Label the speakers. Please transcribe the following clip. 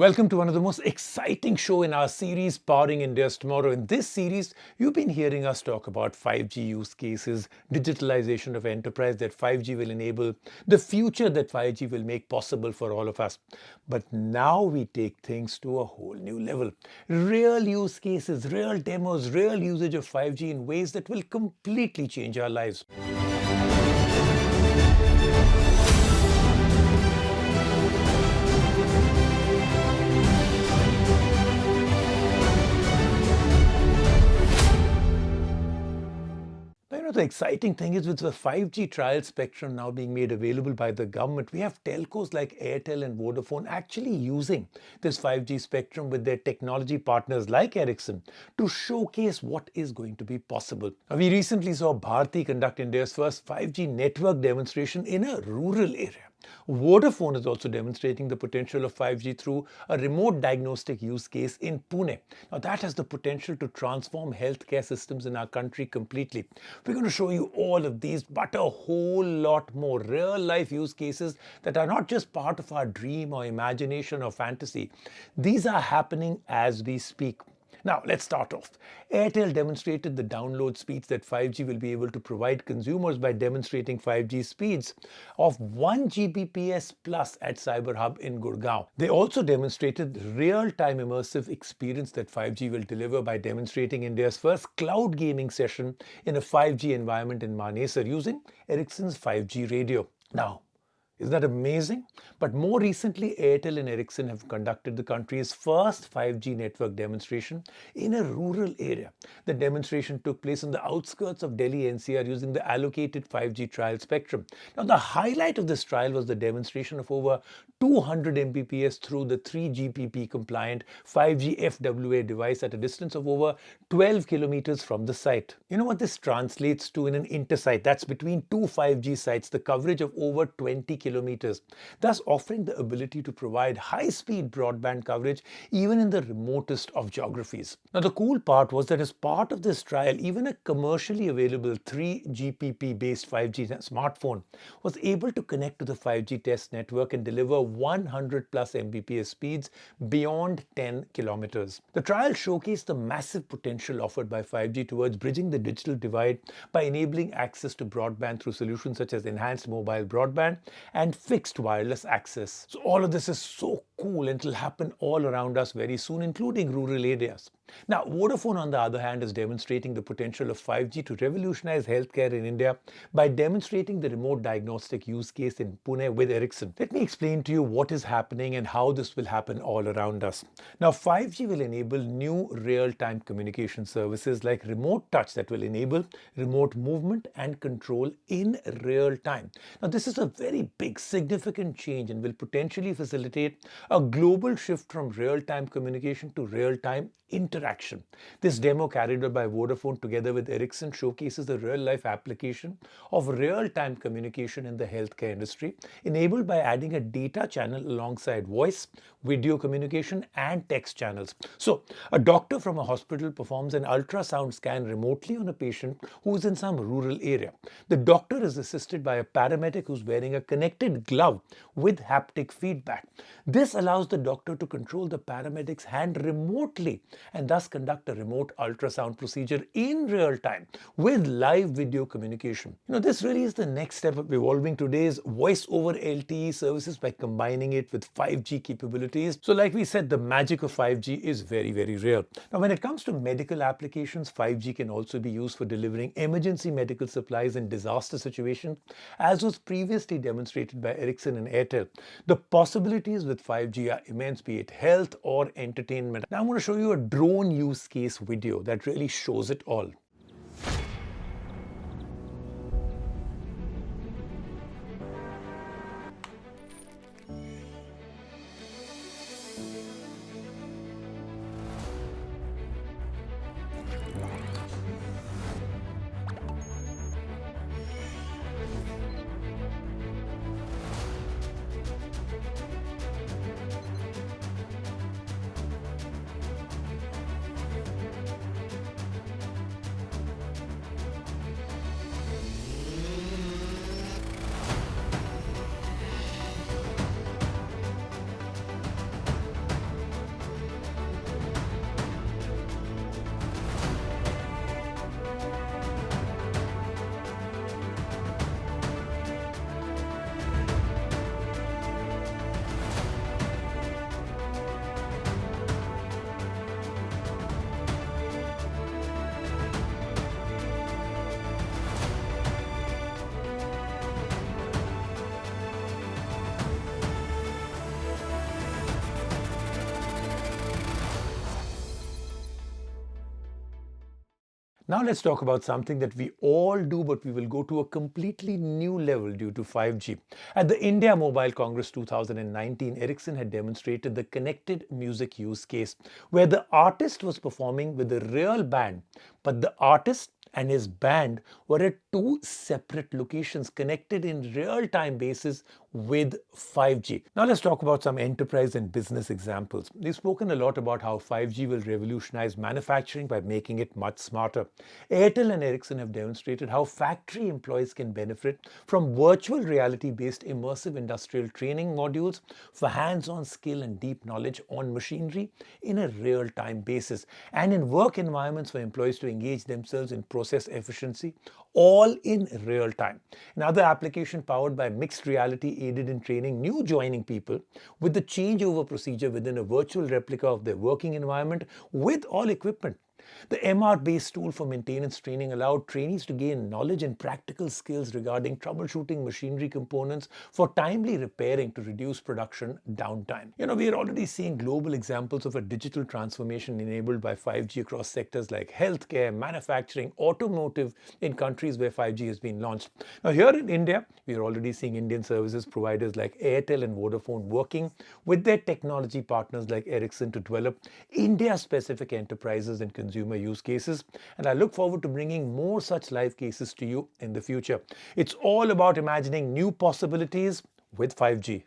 Speaker 1: Welcome to one of the most exciting show in our series, Powering India's Tomorrow. In this series, you've been hearing us talk about 5G use cases, digitalization of enterprise that 5G will enable, the future that 5G will make possible for all of us. But now we take things to a whole new level. Real use cases, real demos, real usage of 5G in ways that will completely change our lives. The exciting thing is with the 5G trial spectrum now being made available by the government, we have telcos like Airtel and Vodafone actually using this 5G spectrum with their technology partners like Ericsson to showcase what is going to be possible. Now, we recently saw Bharti conduct India's first 5G network demonstration in a rural area. Vodafone is also demonstrating the potential of 5G through a remote diagnostic use case in Pune. Now that has the potential to transform healthcare systems in our country completely. We're going to show you all of these, but a whole lot more real life use cases that are not just part of our dream or imagination or fantasy. These are happening as we speak. Now, let's start off. Airtel demonstrated the download speeds that 5G will be able to provide consumers by demonstrating 5G speeds of 1 Gbps plus at Cyber Hub in Gurgaon. They also demonstrated the real-time immersive experience that 5G will deliver by demonstrating India's first cloud gaming session in a 5G environment in Manesar using Ericsson's 5G radio. Now, isn't that amazing? But more recently, Airtel and Ericsson have conducted the country's first 5G network demonstration in a rural area. The demonstration took place on the outskirts of Delhi NCR using the allocated 5G trial spectrum. Now, the highlight of this trial was the demonstration of over 200 Mbps through the 3GPP compliant 5G FWA device at a distance of over 12 kilometers from the site. You know what this translates to in an intersite? That's between two 5G sites, the coverage of over 20 kilometers, thus offering the ability to provide high-speed broadband coverage even in the remotest of geographies. Now, the cool part was that as part of this trial, even a commercially available 3GPP-based 5G smartphone was able to connect to the 5G test network and deliver 100 plus Mbps speeds beyond 10 kilometers. The trial showcased the massive potential offered by 5G towards bridging the digital divide by enabling access to broadband through solutions such as enhanced mobile broadband and fixed wireless access. So all of this is so cool and it will happen all around us very soon, including rural areas. Now, Vodafone, on the other hand, is demonstrating the potential of 5G to revolutionize healthcare in India by demonstrating the remote diagnostic use case in Pune with Ericsson. Let me explain to you what is happening and how this will happen all around us. Now, 5G will enable new real-time communication services like remote touch that will enable remote movement and control in real time. Now, this is a very big, significant change and will potentially facilitate a global shift from real-time communication to real-time interaction. This demo carried out by Vodafone together with Ericsson showcases the real-life application of real-time communication in the healthcare industry, enabled by adding a data channel alongside voice, video communication, and text channels. So, a doctor from a hospital performs an ultrasound scan remotely on a patient who is in some rural area. The doctor is assisted by a paramedic who's wearing a connected glove with haptic feedback. This allows the doctor to control the paramedic's hand remotely and thus conduct a remote ultrasound procedure in real time with live video communication. This really is the next step of evolving today's voice over LTE services by combining it with 5G capabilities. So like we said, the magic of 5G is very, very real. Now, when it comes to medical applications, 5G can also be used for delivering emergency medical supplies in disaster situations, as was previously demonstrated by Ericsson and Airtel. The possibilities with 5G are immense, be it health or entertainment. Now, I'm going to show you a drone use case video that really shows it all. Now let's talk about something that we all do, but we will go to a completely new level due to 5G. At the India Mobile Congress 2019, Ericsson had demonstrated the connected music use case, where the artist was performing with a real band, but the artist and his band were at two separate locations connected in real-time basis with 5G. Now let's talk about some enterprise and business examples. We've spoken a lot about how 5G will revolutionize manufacturing by making it much smarter. Airtel and Ericsson have demonstrated how factory employees can benefit from virtual reality-based immersive industrial training modules for hands-on skill and deep knowledge on machinery in a real-time basis, and in work environments for employees to engage themselves in process efficiency, all in real time. Another application powered by mixed reality aided in training new joining people with the changeover procedure within a virtual replica of their working environment with all equipment. The MR-based tool for maintenance training allowed trainees to gain knowledge and practical skills regarding troubleshooting machinery components for timely repairing to reduce production downtime. We are already seeing global examples of a digital transformation enabled by 5G across sectors like healthcare, manufacturing, automotive in countries where 5G has been launched. Now here in India, we are already seeing Indian services providers like Airtel and Vodafone working with their technology partners like Ericsson to develop India-specific enterprises and consumer use cases, and I look forward to bringing more such live cases to you in the future. It's all about imagining new possibilities with 5G.